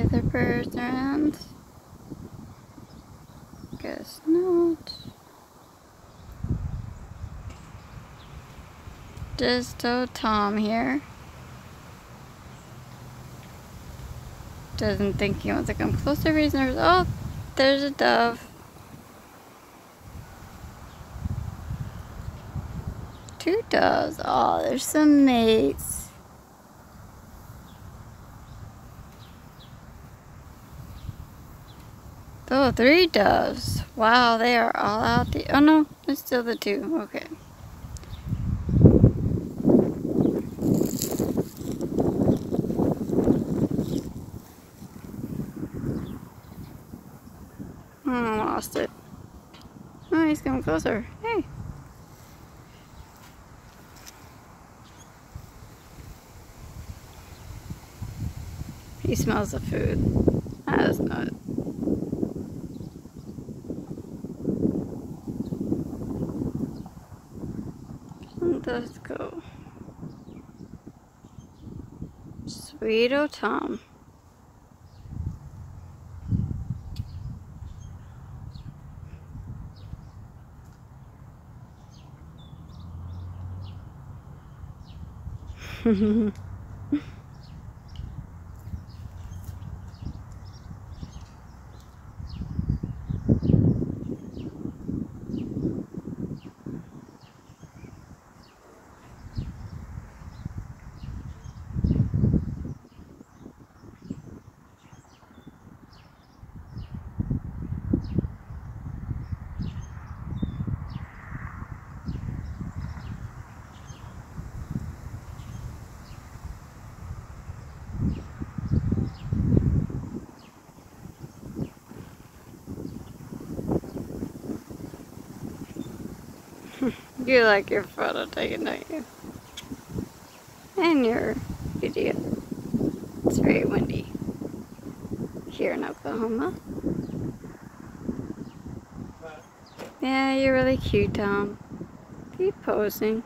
other birds around? Guess not. Just old Tom here. Doesn't think he wants to come closer. Reason. Oh, there's a dove. Two doves. Oh, there's some mates. Oh, three doves. Wow, they are all out there. Oh no, there's still the two. Okay. Oh, I lost it. Oh, he's coming closer. Hey. He smells the food. That's not. Let's go. Sweet old Tom. You like your photo taken, don't you? And your video. It's very windy here in Oklahoma. Yeah, you're really cute, Tom. Keep posing.